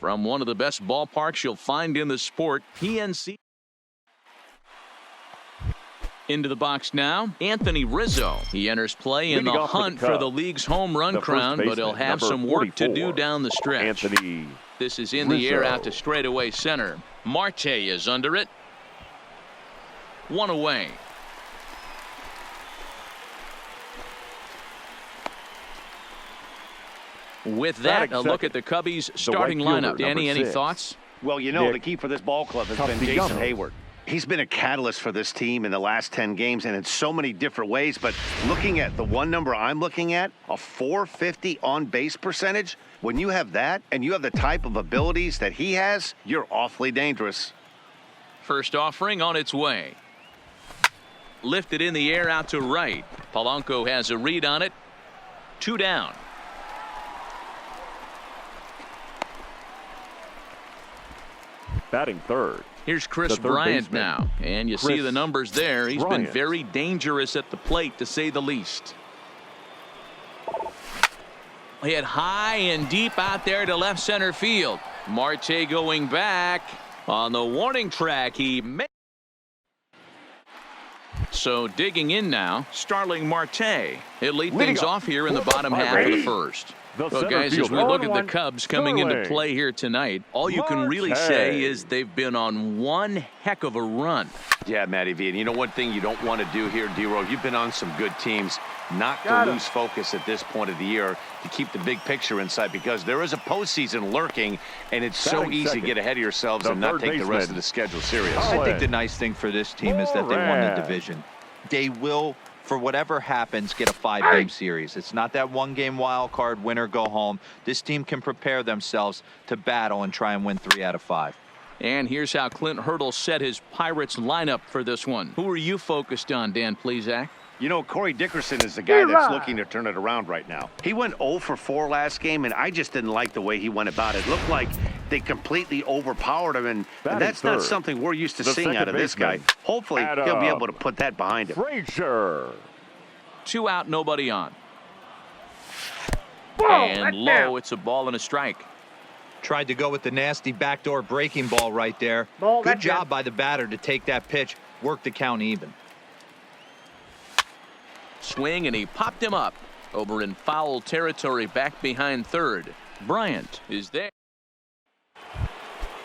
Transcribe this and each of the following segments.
from one of the best ballparks you'll find in the sport, PNC. Into the box now, Anthony Rizzo. He enters play in the hunt for the league's home run crown, but he'll have some work to do down the stretch. This is in the air out to straightaway center. Marte is under it. One away. With that, a look at the Cubbies' starting lineup. Danny, any thoughts? Well, you know, the key for this ball club has been Jason Hayward. He's been a catalyst for this team in the last 10 games and in so many different ways. But looking at the one number I'm looking at, a 450 on-base percentage, when you have that and you have the type of abilities that he has, you're awfully dangerous. First offering on its way. Lifted in the air out to right. Polanco has a read on it. 2 down. Batting third. Here's Chris Bryant now, and you see the numbers there. He's been very dangerous at the plate, to say the least. Hit high and deep out there to left center field. Marte going back on the warning track. He made. So digging in now, Starling Marte. He'll lead things off here in the bottom half of the first. Well, guys, as we look at the Cubs coming into play here tonight, all you can really say is they've been on one heck of a run. Yeah, Matty V. And you know one thing you don't want to do here, D-Row, you've been on some good teams, not to lose focus at this point of the year, to keep the big picture in sight, because there is a postseason lurking, and it's so easy to get ahead of yourselves and not take the rest of the schedule serious. I think the nice thing for this team is that they won the division. They will, for whatever happens, get a 5-game series. It's not that one-game wild card, win or go home. This team can prepare themselves to battle and try and win 3 out of 5. And here's how Clint Hurdle set his Pirates lineup for this one. Who are you focused on, Dan Plesac? You know, Corey Dickerson is the guy that's looking to turn it around right now. He went 0 for 4 last game, and I just didn't like the way he went about it. Looked like they completely overpowered him, and that's not something we're used to seeing out of this guy. Hopefully, he'll be able to put that behind him. Frazier. 2 out, nobody on. And low, it's a ball and a strike. Tried to go with the nasty backdoor breaking ball right there. Good job by the batter to take that pitch, work the count even. Swing, and he popped him up over in foul territory back behind third. Bryant is there.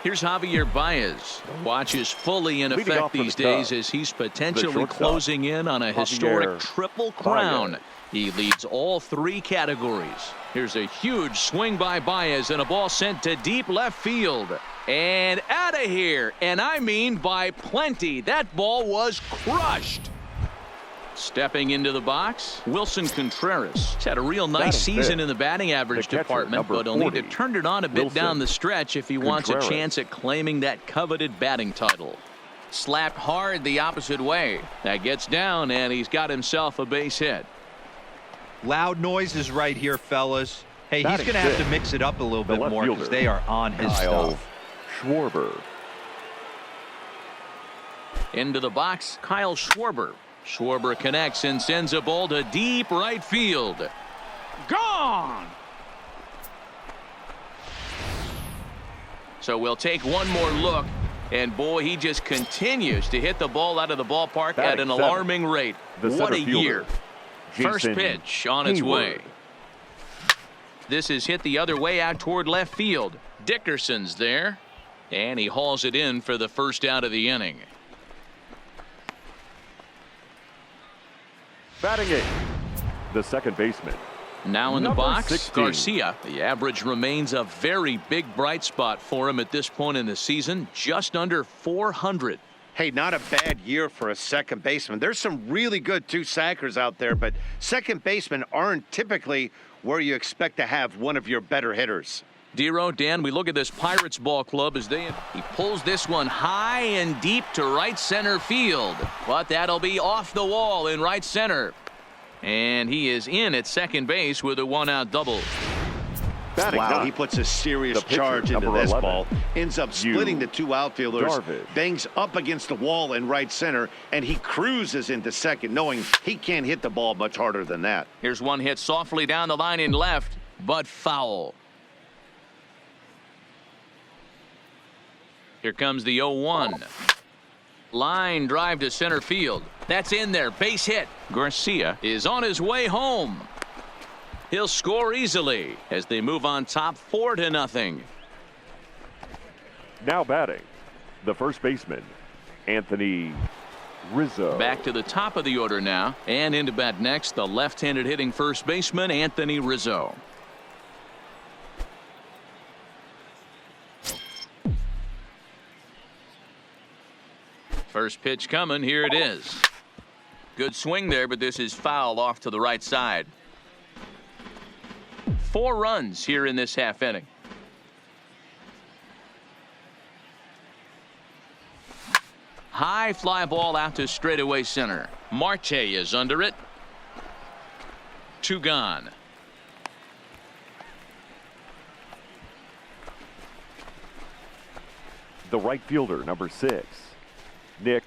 Here's Javier Baez. Watch is fully in effect these days as he's potentially closing in on a historic triple crown. He leads all 3 categories. Here's a huge swing by Baez and a ball sent to deep left field. And out of here. And I mean by plenty. That ball was crushed. Stepping into the box, Wilson Contreras. He's had a real nice season in the batting average department, but he'll need to turn it on a bit down the stretch if he wants a chance at claiming that coveted batting title. Slapped hard the opposite way. That gets down, and he's got himself a base hit. Loud noises right here, fellas. Hey, he's going to have to mix it up a little bit more because they are on his stuff. Schwarber. Into the box, Kyle Schwarber. Schwarber connects and sends a ball to deep right field. Gone! So we'll take one more look. And boy, he just continues to hit the ball out of the ballpark at an alarming rate. What a year. First pitch on its way. This is hit the other way out toward left field. Dickerson's there. And he hauls it in for the first out of the inning. Batting it, the second baseman. Now in the box, Garcia. The average remains a very big bright spot for him at this point in the season, just under 400. Hey, not a bad year for a second baseman. There's some really good 2-sackers out there, but second basemen aren't typically where you expect to have one of your better hitters. D-Row, Dan, we look at this Pirates ball club as he pulls this one high and deep to right center field. But that'll be off the wall in right center. And he is in at second base with a 1-out double. Wow, he puts a serious charge into this ball. Ends up splitting the 2 outfielders. Bangs up against the wall in right center, and he cruises into second, knowing he can't hit the ball much harder than that. Here's one hit softly down the line in left, but foul. Here comes the 0-1. Line drive to center field. That's in there. Base hit. Garcia is on his way home. He'll score easily as they move on top 4-0. Now batting, the first baseman, Anthony Rizzo. Back to the top of the order now, and into bat next, the left-handed hitting first baseman, Anthony Rizzo. First pitch coming. Here it is. Good swing there, but this is foul off to the right side. 4 runs here in this half inning. High fly ball out to straightaway center. Marte is under it. 2 gone. The right fielder, number 6, Nick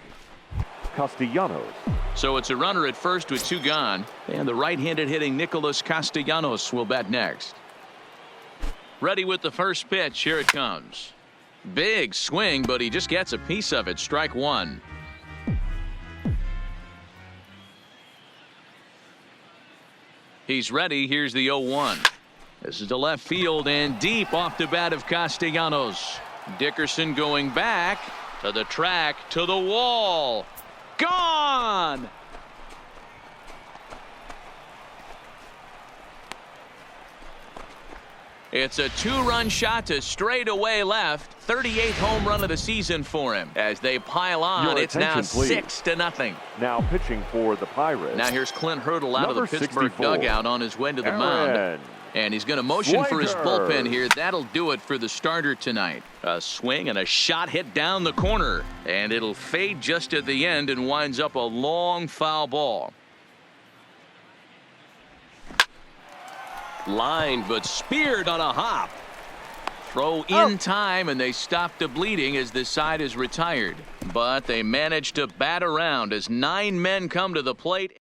Castellanos. So it's a runner at first with 2 gone, and the right-handed hitting Nicholas Castellanos will bat next. Ready with the first pitch. Here it comes. Big swing, but he just gets a piece of it. Strike 1. He's ready. Here's the 0-1. This is to left field and deep off the bat of Castellanos. Dickerson going back to the track, to the wall. Gone! It's a 2-run shot to straightaway left. 38th home run of the season for him. As they pile on, it's now 6-0. Now pitching for the Pirates. Now here's Clint Hurdle out of the Pittsburgh 64. dugout on his way to the mound. And he's going to motion for his bullpen here. That'll do it for the starter tonight. A swing and a shot hit down the corner. And it'll fade just at the end and winds up a long foul ball. Lined but speared on a hop. Throw in time, and they stop the bleeding as this side is retired. But they manage to bat around as 9 men come to the plate.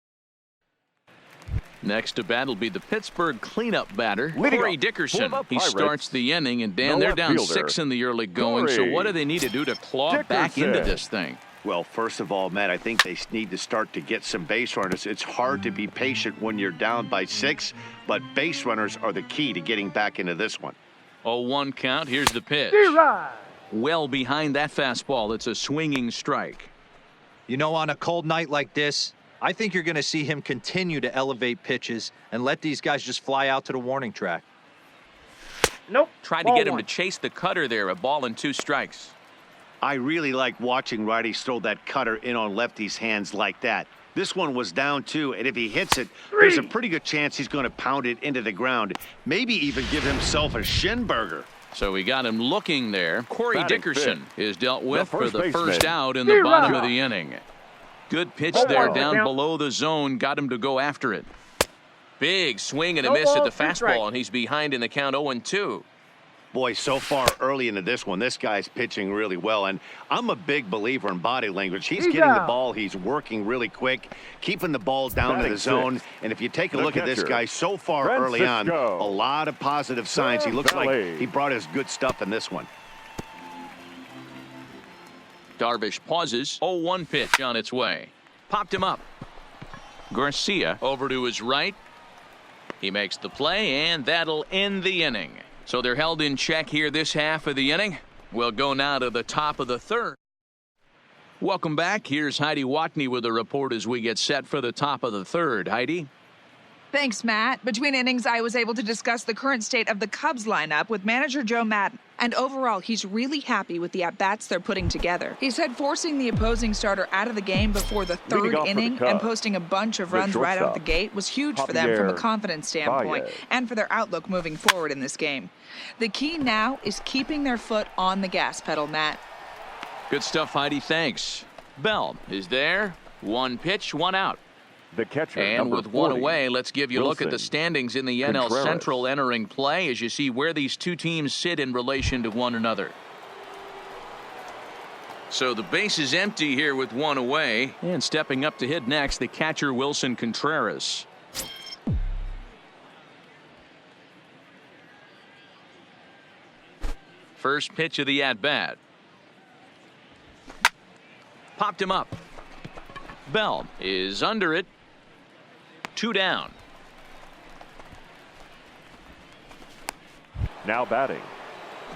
Next to bat will be the Pittsburgh cleanup batter, Corey Dickerson. He starts the inning, and Dan, they're down 6 in the early going. So what do they need to do to claw back into this thing? Well, first of all, Matt, I think they need to start to get some base runners. It's hard to be patient when you're down by 6, but base runners are the key to getting back into this one. 0-1 count. Here's the pitch. Well behind that fastball. It's a swinging strike. You know, on a cold night like this, I think you're going to see him continue to elevate pitches and let these guys just fly out to the warning track. Nope. Tried to get him to chase the cutter there. A ball and 2 strikes. I really like watching righties throw that cutter in on lefties' hands like that. This one was down 2, and if he hits it, there's a pretty good chance he's going to pound it into the ground, maybe even give himself a shin burger. So we got him looking there. Corey Dickerson is dealt with for the baseman. first out in the bottom of the inning. Good pitch there down below the zone. Got him to go after it. Big swing and a miss at the fastball, and he's behind in the count 0-2. Boy, so far early into this one, this guy's pitching really well, and I'm a big believer in body language. He's getting the ball. He's working really quick, keeping the ball down to the zone. And if you take a look at this guy so far early on, a lot of positive signs. He looks like he brought his good stuff in this one. Darvish pauses. 0-1 pitch on its way. Popped him up. Garcia over to his right. He makes the play, and that'll end the inning. So they're held in check here this half of the inning. We'll go now to the top of the 3rd. Welcome back. Here's Heidi Watney with a report as we get set for the top of the 3rd. Heidi? Thanks, Matt. Between innings, I was able to discuss the current state of the Cubs lineup with manager Joe Maddon. And overall, he's really happy with the at-bats they're putting together. He said forcing the opposing starter out of the game before the 3rd inning and posting a bunch of runs right out the gate was huge for them from a confidence standpoint and for their outlook moving forward in this game. The key now is keeping their foot on the gas pedal, Matt. Good stuff, Heidi. Thanks. Bell is there. 1 pitch, 1 out. The catcher, and with 1 away, let's give you a look at the standings in the NL Central entering play as you see where these 2 teams sit in relation to one another. So the base is empty here with 1 away, and stepping up to hit next, the catcher Wilson Contreras. First pitch of the at-bat. Popped him up. Bell is under it. 2 down. Now batting,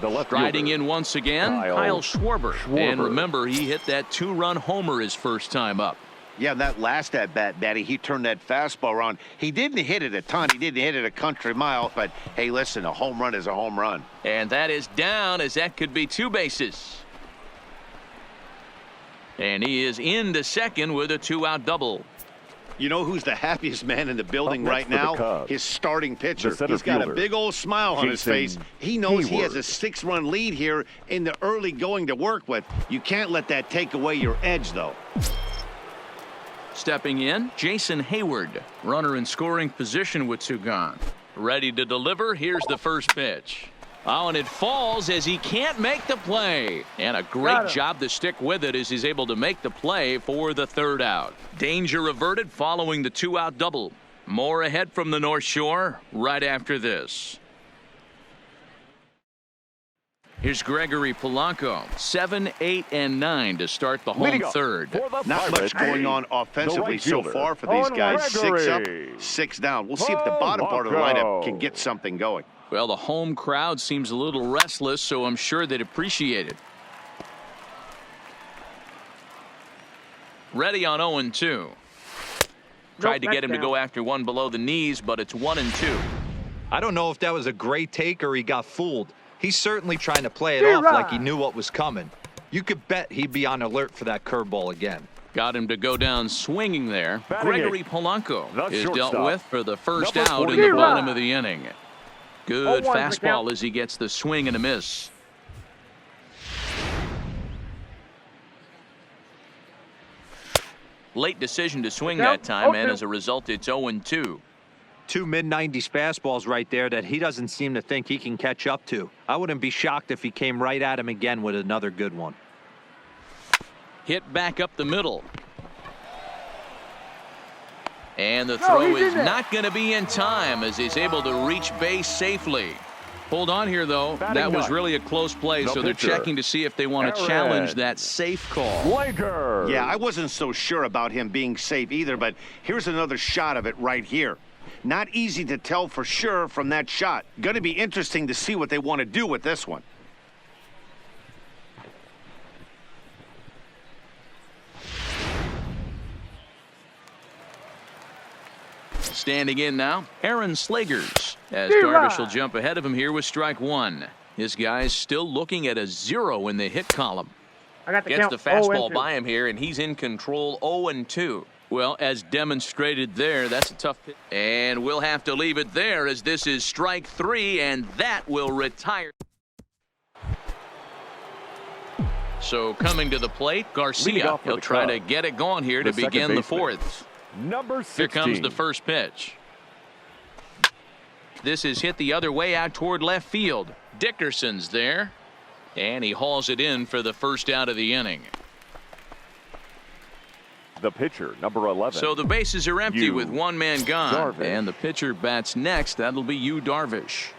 the left Striding fielder, in once again, Kyle Schwarber. And remember, he hit that 2-run homer his first time up. Yeah, that last at-bat, Batty, he turned that fastball around. He didn't hit it a ton. He didn't hit it a country mile. But, hey, listen, a home run is a home run. And that is down, as that could be 2 bases. And he is into second with a 2-out double. You know who's the happiest man in the building right now? His starting pitcher. He's got a big old smile on his face. He knows he has a 6-run lead here in the early going to work with. You can't let that take away your edge, though. Stepping in, Jason Hayward. Runner in scoring position with 2 gone. Ready to deliver. Here's the first pitch. Oh, and it falls as he can't make the play. And a great job to stick with it as he's able to make the play for the 3rd out. Danger averted following the 2-out double. More ahead from the North Shore right after this. Here's Gregory Polanco. 7, 8, and 9 to start the home 3rd. Not much going on offensively so far for these guys. 6 up, 6 down. We'll see if the bottom part of the lineup can get something going. Well, the home crowd seems a little restless, so I'm sure they'd appreciate it. Ready on 0-2. Tried to get him to go after one below the knees, but it's 1-2. I don't know if that was a great take or he got fooled. He's certainly trying to play it off like he knew what was coming. You could bet he'd be on alert for that curveball again. Got him to go down swinging there. Gregory Polanco is dealt with for the first out in the bottom of the inning. Good fastball as he gets the swing and a miss. Late decision to swing that time, and as a result, it's 0-2. 2 mid-90s fastballs right there that he doesn't seem to think he can catch up to. I wouldn't be shocked if he came right at him again with another good one. Hit back up the middle. And the throw is not going to be in time as he's able to reach base safely. Hold on here, though. That was really a close play, so they're checking to see if they want to challenge that safe call. Yeah, I wasn't so sure about him being safe either, but here's another shot of it right here. Not easy to tell for sure from that shot. Going to be interesting to see what they want to do with this one. Standing in now, Aaron Slagers, as Darvish will jump ahead of him here with strike 1. This guy's still looking at a 0 in the hit column. Gets the fastball by him here, and he's in control. 0-2. Well, as demonstrated there, that's a tough pitch. And we'll have to leave it there as this is strike 3, and that will retire. So coming to the plate, Garcia. He'll try to get it going here to begin the 4th. Number 16. Here comes the first pitch. This is hit the other way out toward left field. Dickerson's there, and he hauls it in for the first out of the inning. The pitcher, number 11. So the bases are empty with 1 man gone. Darvish. And the pitcher bats next. That'll be Yu Darvish.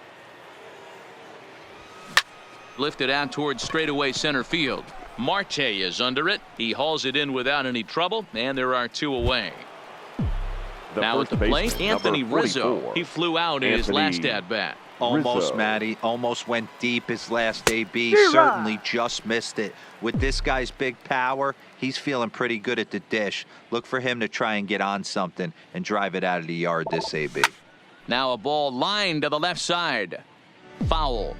Lifted out towards straightaway center field. Marte is under it. He hauls it in without any trouble, and there are 2 away. Now at the plate, Anthony Rizzo. He flew out in his last at-bat. Almost, Matty. Almost went deep his last AB. Certainly just missed it. With this guy's big power, he's feeling pretty good at the dish. Look for him to try and get on something and drive it out of the yard this AB. Now a ball lined to the left side. Foul.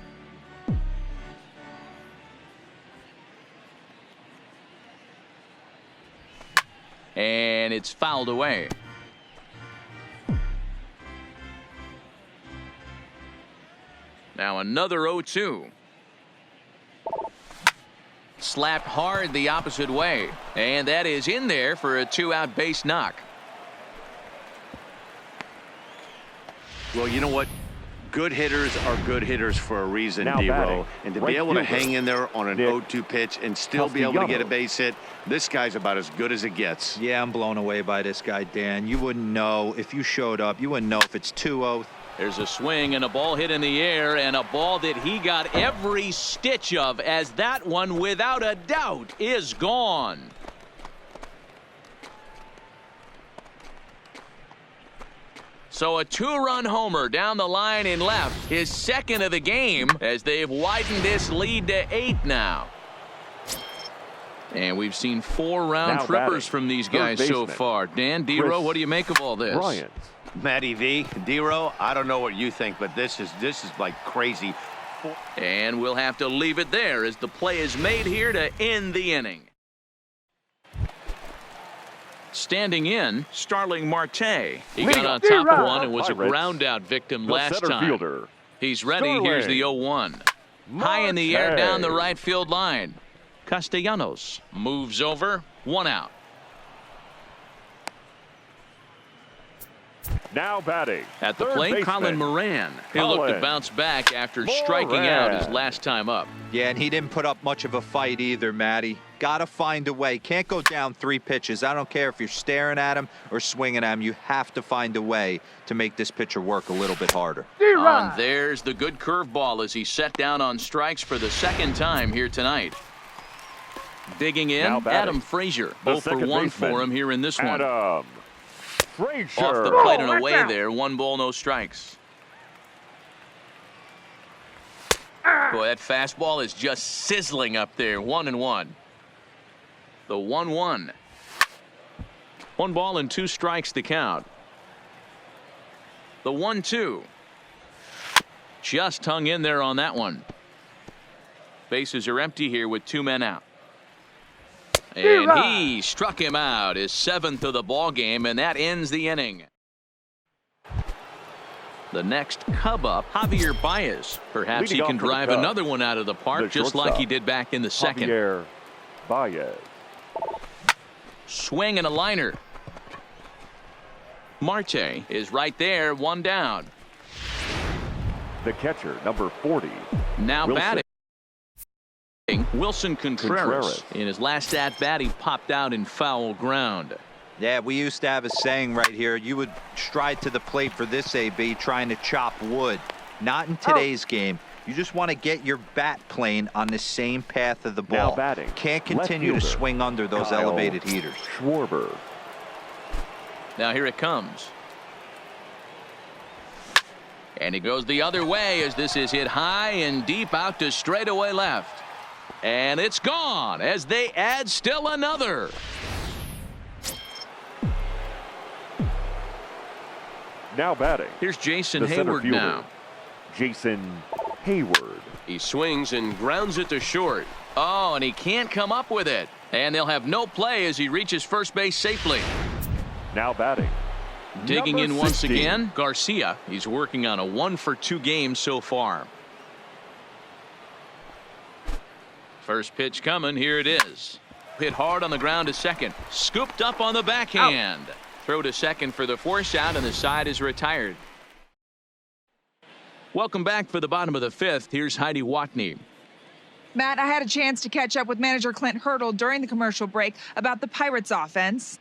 And it's fouled away. Now another 0-2. Slapped hard the opposite way. And that is in there for a 2-out base knock. Well, you know what? Good hitters are good hitters for a reason, D-Row. And to be able to hang in there on an 0-2 pitch and still be able to get a base hit, this guy's about as good as it gets. Yeah, I'm blown away by this guy, Dan. You wouldn't know if you showed up. You wouldn't know if it's 2-0. There's a swing and a ball hit in the air, and a ball that he got every stitch of, as that one, without a doubt, is gone. So a 2-run homer down the line in left, his second of the game, as they've widened this lead to 8 now. And we've seen 4 round trippers from these guys so far. Dan, D-Row, what do you make of all this? Bryant. Matty V, D-Row, I don't know what you think, but this is like crazy. And we'll have to leave it there as the play is made here to end the inning. Standing in, Starling Marte. He got on top of one and was a ground-out victim last time. Fielder. He's ready. Here's the 0-1. High in the air down the right field line. Castellanos moves over, 1 out. Now batting. At the plate, baseman. Colin Moran. He'll look to bounce back after striking out his last time up. Yeah, and he didn't put up much of a fight either, Matty. Got to find a way. Can't go down 3 pitches. I don't care if you're staring at him or swinging at him. You have to find a way to make this pitcher work a little bit harder. And there's the good curveball as he set down on strikes for the 2nd time here tonight. Digging in, Adam Frazier. 0 for 1 for him here in this one. Adam Frazier. Off the plate and away there. 1 ball, no strikes. Boy, that fastball is just sizzling up there. 1-1. The 1-1. 1 ball and 2 strikes to count. The 1-2. Just hung in there on that one. Bases are empty here with 2 men out. And he struck him out, his 7th of the ball game, and that ends the inning. The next Cub up, Javier Baez. Perhaps he can drive another one out of the park, just like he did back in the 2nd. Javier Baez. Swing and a liner. Marte is right there, 1 down. The catcher, number 40. Now Wilson. batting. Wilson Contreras. In his last at-bat, he popped out in foul ground. Yeah, we used to have a saying right here. You would stride to the plate for this AB trying to chop wood. Not in today's game. You just want to get your bat plane on the same path of the ball. Now batting. Can't continue to swing under those elevated heaters. Schwarber. Now here it comes. And he goes the other way as this is hit high and deep out to straightaway left. And it's gone as they add still another. Now batting. Here's Jason The center Hayward fielder, now. Jason Hayward. He swings and grounds it to short. Oh, and he can't come up with it. And they'll have no play as he reaches first base safely. Now batting. Digging in Number once 16. again, Garcia. He's working on a 1-for-2 game so far. First pitch coming. Here it is. Hit hard on the ground to second. Scooped up on the backhand. Throw to second for the force out, and the side is retired. Welcome back for the bottom of the 5th. Here's Heidi Watney. Matt, I had a chance to catch up with manager Clint Hurdle during the commercial break about the Pirates offense.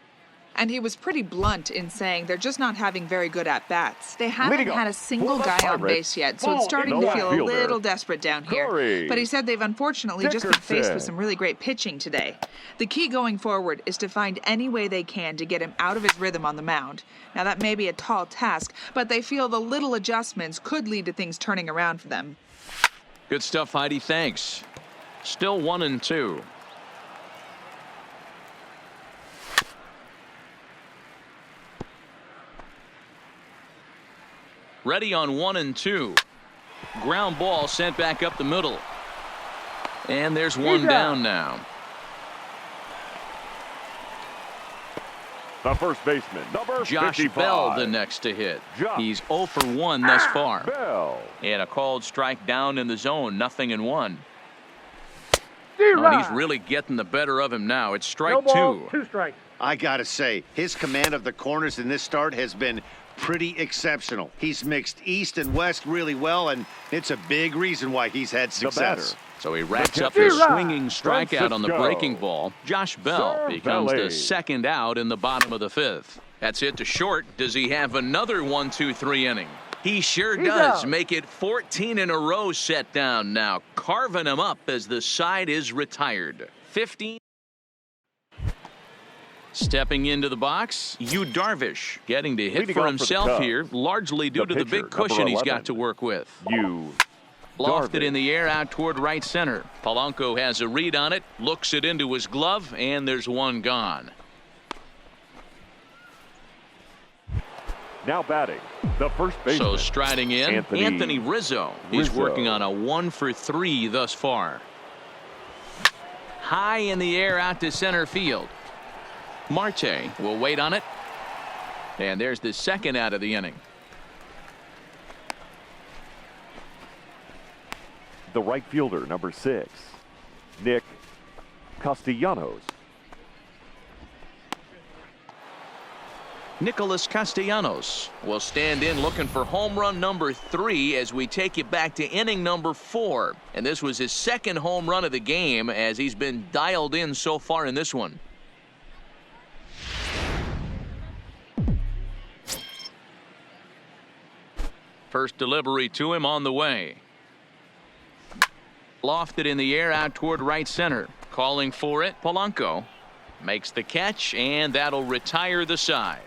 And he was pretty blunt in saying they're just not having very good at-bats. They haven't had a single guy on base yet, so it's starting to feel a little desperate down here. But he said they've unfortunately just been faced with some really great pitching today. The key going forward is to find any way they can to get him out of his rhythm on the mound. Now, that may be a tall task, but they feel the little adjustments could lead to things turning around for them. Good stuff, Heidi. Thanks. Still 1-2. Ready on 1-2. Ground ball sent back up the middle. And there's 1 down now. The first baseman, number Josh 55. Bell, the next to hit. Josh He's 0 for 1 thus far. Bell. And a called strike down in the zone, 0-1. Oh, he's really getting the better of him now. It's strike 2. 2 strikes. I got to say, his command of the corners in this start has been pretty exceptional. He's mixed east and west really well, and it's a big reason why he's had success. So he racks up the swinging strikeout on the breaking ball. Josh Bell becomes the 2nd out in the bottom of the 5th. That's it to short. Does he have another 1-2-3 inning? He sure does. Make it 14 in a row set down now, carving him up as the side is retired. 15. Stepping into the box, Darvish getting to hit Leading for off himself the here, largely due to the pitcher, big cushion he's 11. got to work with. Lofted Darvish. in the air out toward right center. Polanco has a read on it, looks it into his glove, and there's one gone. Now batting, the first baseman. So striding in, Anthony Rizzo. He's Rizzo. working on a 1-for-3 thus far. High in the air out to center field. Marte will wait on it. And there's the second out of the inning. The right fielder, number 6, Nick Castellanos. Nicholas Castellanos will stand in looking for home run number 3 as we take you back to inning number 4. And this was his second home run of the game as he's been dialed in so far in this one. First delivery to him on the way. Lofted in the air out toward right center. Calling for it, Polanco makes the catch, and that'll retire the side.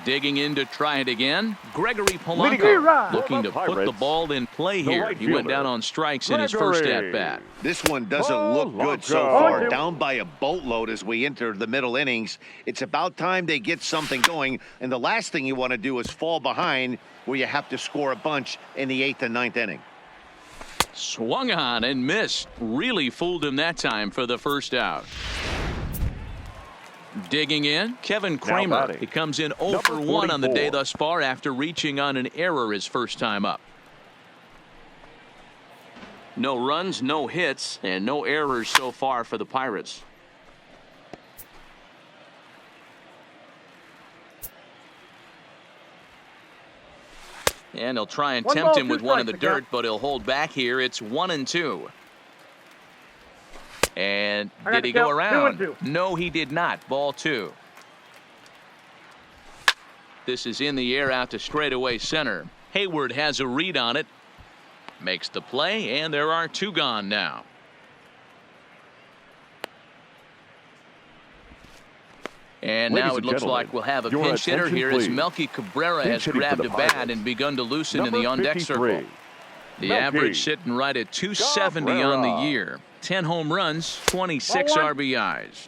Digging in to try it again, Gregory Polanco looking to put the ball in play here. He went down on strikes in his first at-bat. This one doesn't look good so far. Down by a boatload as we enter the middle innings. It's about time they get something going, and the last thing you want to do is fall behind where you have to score a bunch in the 8th and 9th inning. Swung on and missed. Really fooled him that time for the first out. Digging in, Kevin Kramer. He comes in 0 for 1 on the day thus far after reaching on an error his first time up. No runs, no hits, and no errors so far for the Pirates. And he'll try and tempt him with one in the dirt, but he'll hold back here. It's 1-2. And did he go around? No, he did not. Ball 2. This is in the air out to straightaway center. Hayward has a read on it. Makes the play, and there are 2 gone now. And now it looks like we'll have a pinch hitter here as Melky Cabrera has grabbed a bat and begun to loosen in the on-deck circle. The average sitting right at 270 on the year. 10 home runs, 26 RBIs.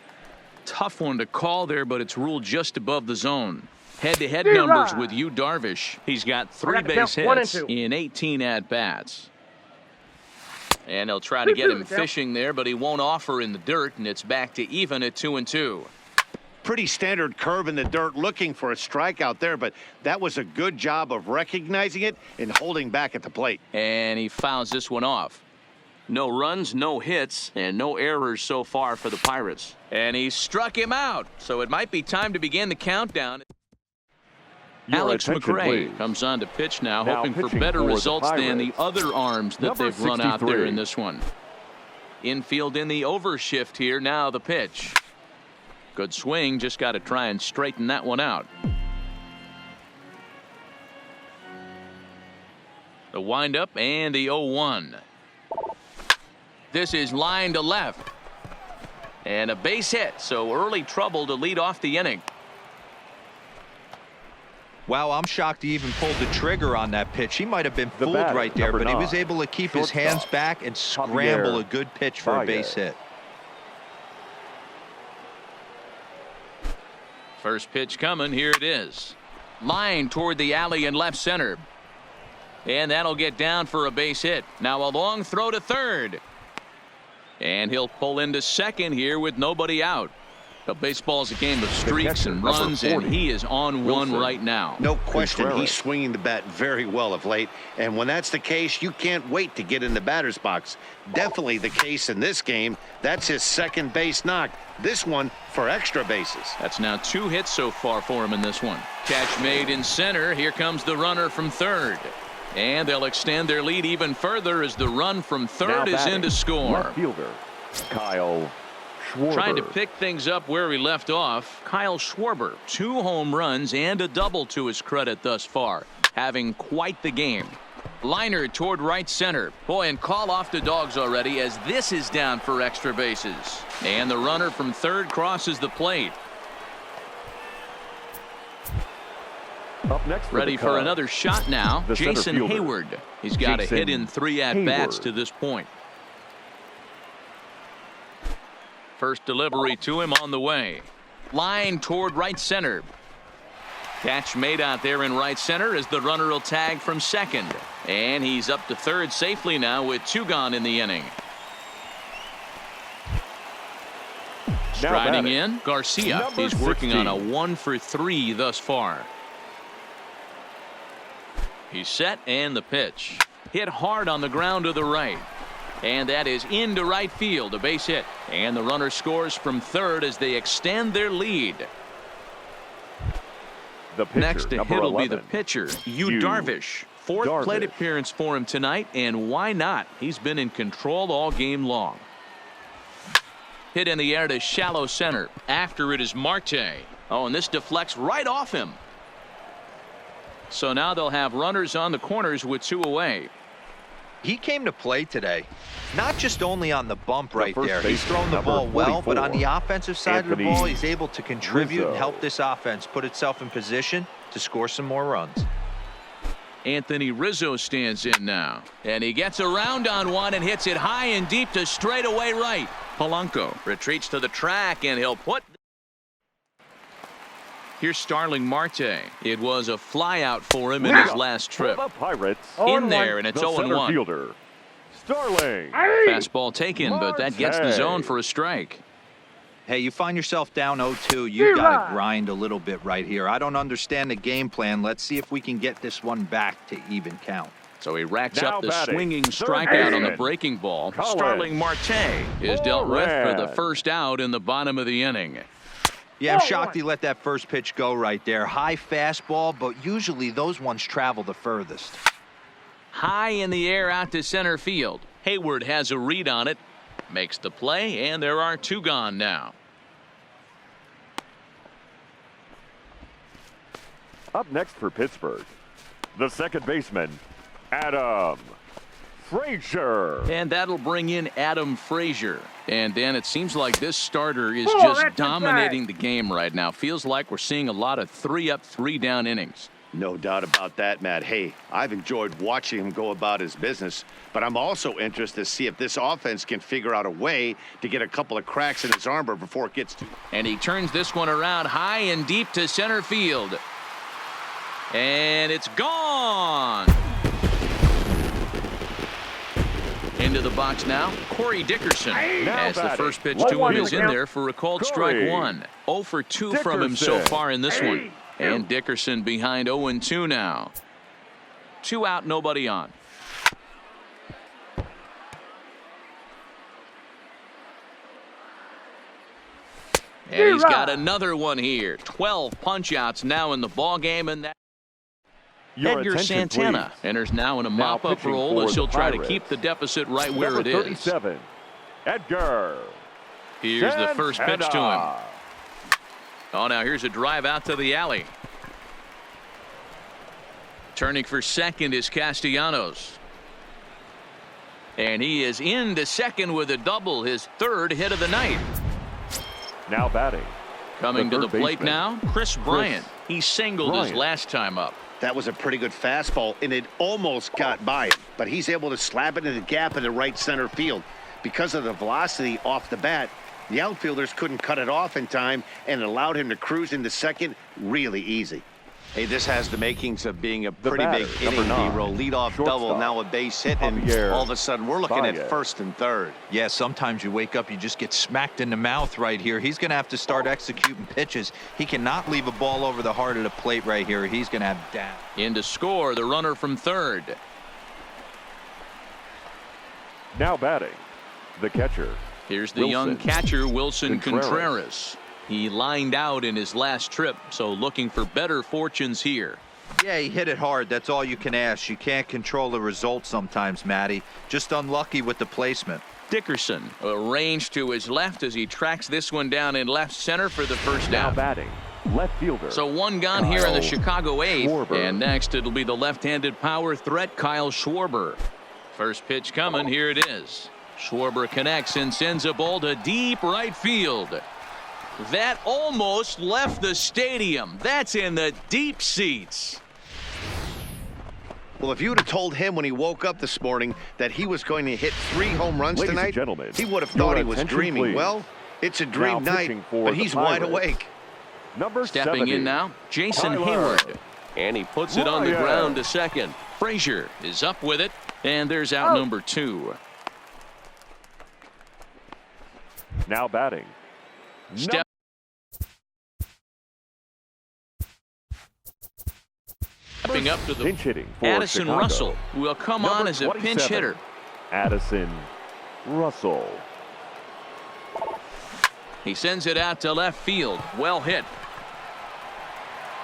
Tough one to call there, but it's ruled just above the zone. Head-to-head numbers with Darvish. He's got 3 base hits in 18 at-bats. And they'll try to get him fishing there, but he won't offer in the dirt, and it's back to even at 2-2. Pretty standard curve in the dirt, looking for a strikeout there, but that was a good job of recognizing it and holding back at the plate. And he fouls this one off. No runs, no hits, and no errors so far for the Pirates. And he struck him out, so it might be time to begin the countdown. Alex McRae comes on to pitch now, hoping for better results than the other arms that they've run out there in this one. Infield in the overshift here. Now the pitch. Good swing, just got to try and straighten that one out. The windup and the 0-1. This is line to left. And a base hit, so early trouble to lead off the inning. Wow, I'm shocked he even pulled the trigger on that pitch. He might have been fooled right there, but he was able to keep his hands back and scramble a good pitch for a base hit. First pitch coming. Here it is. Line toward the alley in left center. And that'll get down for a base hit. Now a long throw to third. And he'll pull into second here with nobody out. But baseball's a game of streaks and runs, and he is on one right now. No question, he's swinging the bat very well of late. And when that's the case, you can't wait to get in the batter's box. Definitely the case in this game. That's his second base knock. This one for extra bases. That's now 2 hits so far for him in this one. Catch made in center. Here comes the runner from third. And they'll extend their lead even further as the run from third is in to score. Left fielder Kyle Schwarber. Trying to pick things up where he left off. Kyle Schwarber, 2 home runs and a double to his credit thus far, having quite the game. Liner toward right center. Boy, and call off the dogs already as this is down for extra bases. And the runner from third crosses the plate. Up next Ready for another shot now. Jason Hayward. He's got a hit in 3 at-bats to this point. First delivery to him on the way. Line toward right center. Catch made out there in right center as the runner will tag from second. And he's up to third safely now with 2 gone in the inning. Striding in, Garcia. He's working on a 1 for 3 thus far. He's set and the pitch. Hit hard on the ground to the right. And that is into right field, a base hit. And the runner scores from third as they extend their lead. The pitcher, next to hit will 11. be the pitcher, Yu Darvish. Fourth plate appearance for him tonight, and why not? He's been in control all game long. Hit in the air to shallow center. After it is Marte. Oh, and this deflects right off him. So now they'll have runners on the corners with 2 away. He came to play today, not just only on the bump right there. He's baseman, thrown the ball well, but on the offensive side of the ball, he's able to contribute Rizzo. and help this offense put itself in position to score some more runs. Anthony Rizzo stands in now, and he gets around on one and hits it high and deep to straightaway right. Polanco retreats to the track, and he'll put. Here's Starling Marte. It was a flyout for him in his last trip. The Pirates. In there, and it's The center 0-1. fielder, Starling. Fastball taken, but that gets the zone for a strike. Hey, you find yourself down 0-2. You got to grind a little bit right here. I don't understand the game plan. Let's see if we can get this one back to even count. So he racks Now up the batting, swinging third strikeout on the baseman, breaking ball. Collins. Starling Marte is dealt with for the Moran. first out in the bottom of the inning. Yeah, I'm shocked he let that first pitch go right there. High fastball, but usually those ones travel the furthest. High in the air out to center field. Hayward has a read on it. Makes the play, and there are 2 gone now. Up next for Pittsburgh, the second baseman, Adam Frazier. And that'll bring in Adam Frazier. And Dan, it seems like this starter is just dominating the game right now. Feels like we're seeing a lot of 3-up, 3-down innings. No doubt about that, Matt. Hey, I've enjoyed watching him go about his business, but I'm also interested to see if this offense can figure out a way to get a couple of cracks in his armor before it gets to. And he turns this one around high and deep to center field. And it's gone. Into the box now, Corey Dickerson. As the first pitch to him is in there for a called strike 1. 0 for 2 from him so far in this one. And Dickerson behind 0-2 now. 2 out, nobody on. And he's got another one here. 12 punch-outs now in the ball game, and that. Your Edgar attention, Santana please. enters now in a mop-up pitching role for as he'll the try to Pirates. keep the deficit right where Number it is. 37, Edgar. Here's the first pitch to him. Santana. Oh, now here's a drive out to the alley. Turning for second is Castellanos. And he is into second with a double, his 3rd hit of the night. Now batting. Coming to the third plate baseman, now, Chris Bryant. He singled his Bryant. last time up. That was a pretty good fastball, and it almost got by him, but he's able to slap it in the gap in the right center field. Because of the velocity off the bat, the outfielders couldn't cut it off in time, and it allowed him to cruise into second really easy. Hey, this has the makings of being a pretty big batter, number inning, 9, D-roll. Leadoff shortstop, double, now a base hit, and Javier all of a sudden we're looking at Baez. first and third. Yeah, sometimes you wake up, you just get smacked in the mouth right here. He's going to have to start executing pitches. He cannot leave a ball over the heart of the plate right here. He's going to have down. In to score, the runner from third. Now batting. The catcher. Here's the young Wilson catcher, Wilson Contreras. Contreras. He lined out in his last trip, so looking for better fortunes here. Yeah, he hit it hard. That's all you can ask. You can't control the result sometimes, Matty. Just unlucky with the placement. Dickerson arranged to his left as he tracks this one down in left center for the first Now out. batting. left fielder. So one gone here in the Kyle Chicago eighth. Schwarber. And next it'll be the left-handed power threat, Kyle Schwarber. First pitch coming. Here it is. Schwarber connects and sends a ball to deep right field. That almost left the stadium. That's in the deep seats. Well, if you would have told him when he woke up this morning that he was going to hit 3 home runs Ladies and tonight, gentlemen, he would have your thought he was attention, dreaming. please. Well, it's a dream Now night, pitching for but the he's wide Pirates. awake. Number Stepping 70. in now, Jason Tyler. Hayward. And he puts it on the Ryan. ground to second. Frazier is up with it. And there's out number 2. Now batting. Step. Stepping up to the Pinch hitting for Addison Chicago. Russell will come Number on as a pinch 27. hitter. Addison Russell. He sends it out to left field. Well hit.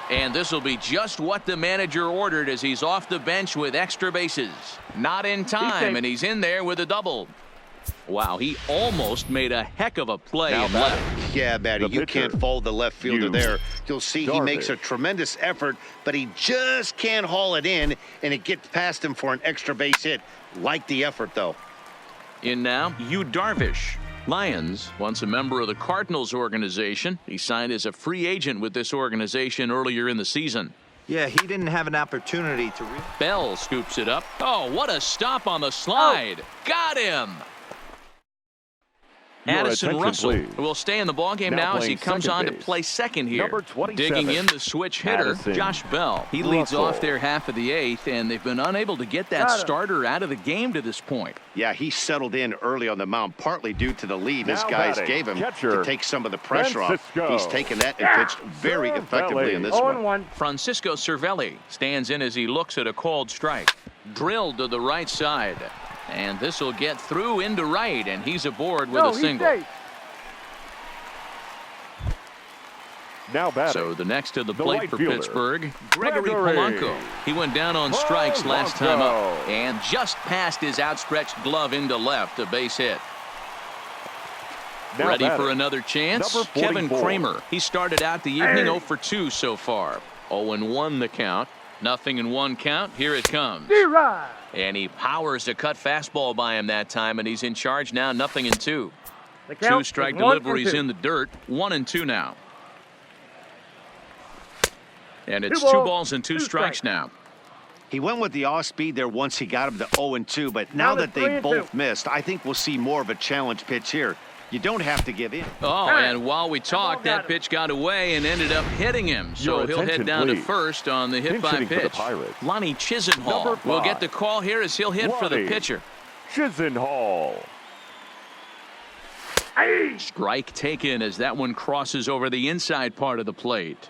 And this will be just what the manager ordered as he's off the bench with extra bases. Not in time, and he's in there with a double. Wow, he almost made a heck of a play Now and batting. left. Yeah, Matty, The you pitcher, can't fold the left fielder Hugh there. You'll see he makes a Darvish. tremendous effort, but he just can't haul it in, and it gets past him for an extra base hit. Like the effort, though. In now, Yu Darvish. Lions, once a member of the Cardinals organization. He signed as a free agent with this organization earlier in the season. Yeah, he didn't have an opportunity to. Bell scoops it up. Oh, what a stop on the slide. Got him. Your Addison attention, Russell please. will stay in the ballgame Now now as he playing comes second on to base. play second here. Number 27, Digging in the switch hitter, Addison Josh Bell. He leads Russell. off their half of the eighth, and they've been unable to get that starter out of the game to this point. Yeah, he settled in early on the mound, partly due to the lead his Now guys batting, gave him catcher, to take some of the pressure Francisco. off. He's taken that and pitched very effectively in this one. 0-1. Francisco Cervelli stands in as he looks at a called strike. Drilled to the right side. And this will get through into right, and he's aboard with a single. Now batting. So the next to the The plate right for fielder, Pittsburgh, Gregory Gregory Polanco. He went down on strikes last time up Polanco. and just passed his outstretched glove into left, a base hit. Now Ready batting. for another chance? Number Kevin 44. Kramer. He started out the evening 0 for 2 so far. 0-1 the count. Nothing in one count. Here it comes. And he powers a cut fastball by him that time, and he's in charge now. 0-2. Two strike deliveries in the dirt. 1-2 now. And it's 2 balls and 2 strikes now. He went with the off speed there once he got him to 0-2, but now that they both missed, I think we'll see more of a challenge pitch here. You don't have to give in. Oh, and while we talked, that pitch got away and ended up hitting him. So Your he'll head attention, down to please. first on the hit Pinch by hitting for the pitch. Pirates. Lonnie Chisenhall Number will get 5. the call here as he'll hit for the Lonnie pitcher. Chisenhall. Strike taken as that one crosses over the inside part of the plate.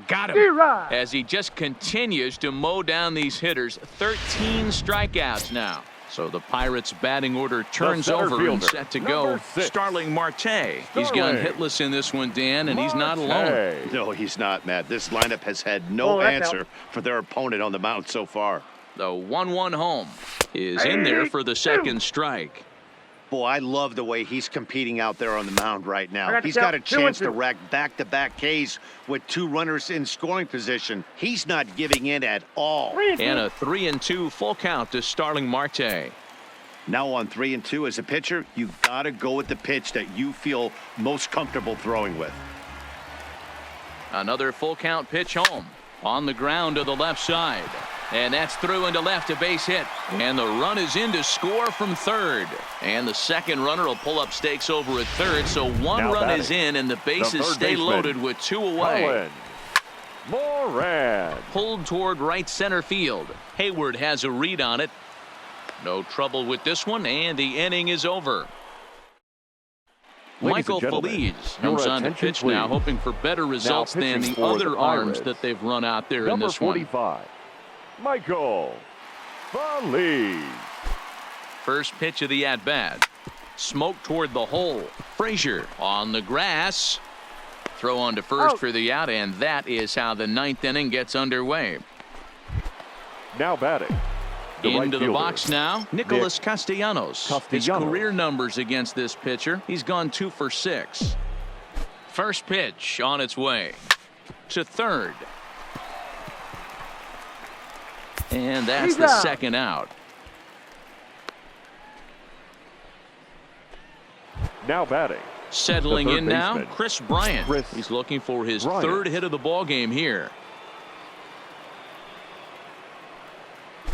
Got him. As he just continues to mow down these hitters. 13 strikeouts now. So the Pirates batting order turns center over and fielder, set to go. number 6. Starling Marte. He's gone Starling. hitless in this one, Dan, and he's not alone. Marte. No, he's not, Matt. This lineup has had no answer for their opponent on the mound so far. The 1-1 home is in there for the second strike. Boy, I love the way he's competing out there on the mound right now. got He's the got a count, 2-2. chance to rack back-to-back Ks with 2 runners in scoring position. He's not giving in at all. And a 3-2 full count to Starling Marte. Now on 3-2 as a pitcher, you got to go with the pitch that you feel most comfortable throwing with. Another full count pitch home on the ground to the left side. And that's through into left, a base hit. And the run is in to score from third. And the second runner will pull up stakes over at third. So one Now run batting, is in and the bases third stay baseman, loaded with 2 away. Colin Moran. Pulled toward right center field. Hayward has a read on it. No trouble with this one, and the inning is over. Ladies Michael and gentlemen, Feliz your comes on to attention, pitch now, please. hoping for better results than pitching the for the other arms Pirates, that they've run out there in Number this one. 45, Michael Feliz. First pitch of the at-bat. Smoke toward the hole. Frazier on the grass. Throw on to first for the out, and that is how the 9th inning gets underway. Now batting. The right Into the fielder, box now, Nicholas Castellanos. His Castellanos. career numbers against this pitcher, he's gone 2 for 6. First pitch on its way to third. And that's the second out. Now batting. Settling in now, baseman, Chris Bryant. He's looking for his third hit of the ball game here.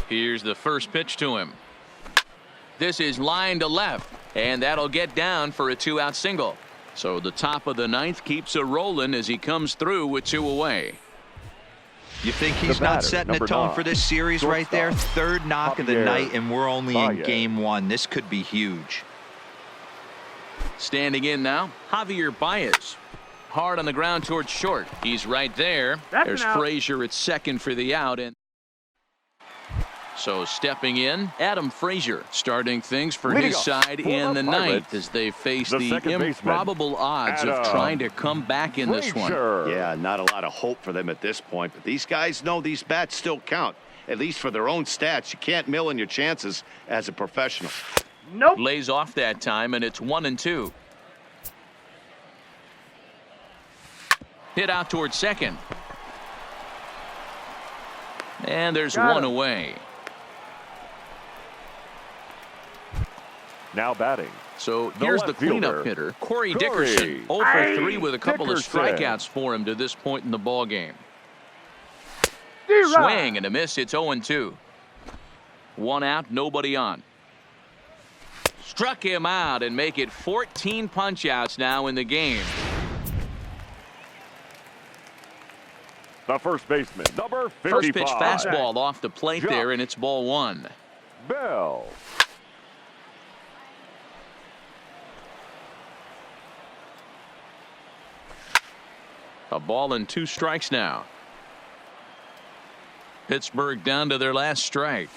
Here's the first pitch to him. This is line to left, and that'll get down for a 2-out single. So the top of the ninth keeps a rolling as he comes through with 2 away. You think he's not setting the tone for this series right there? Third knock of the night, and we're only in game 1. This could be huge. Standing in now, Javier Baez. Hard on the ground towards short. He's right there. There's Frazier at second for the out. And so stepping in, Adam Frazier starting things for his side in the ninth as they face the improbable odds of trying to come back in this one. Yeah, not a lot of hope for them at this point, but these guys know these bats still count, at least for their own stats. You can't mill in your chances as a professional. Nope. Lays off that time, and it's 1-2. Hit out towards second. And there's one away. Now batting. So here's the cleanup hitter, Corey Dickerson. 0 for 3 with a couple of strikeouts for him to this point in the ball game. Swing and a miss. It's 0-2. 1 out, nobody on. Struck him out and make it 14 punch-outs now in the game. The first baseman, number 55. First pitch fastball off the plate there, and it's ball 1. Bell. A ball and 2 strikes now. Pittsburgh down to their last strike.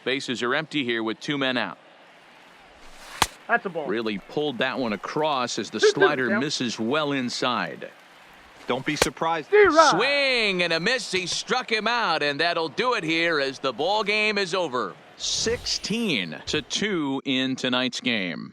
Bases are empty here with 2 men out. That's a ball. Really pulled that one across as the slider misses well inside. Don't be surprised. Swing and a miss. He struck him out, and that'll do it here as the ball game is over. 16-2 in tonight's game.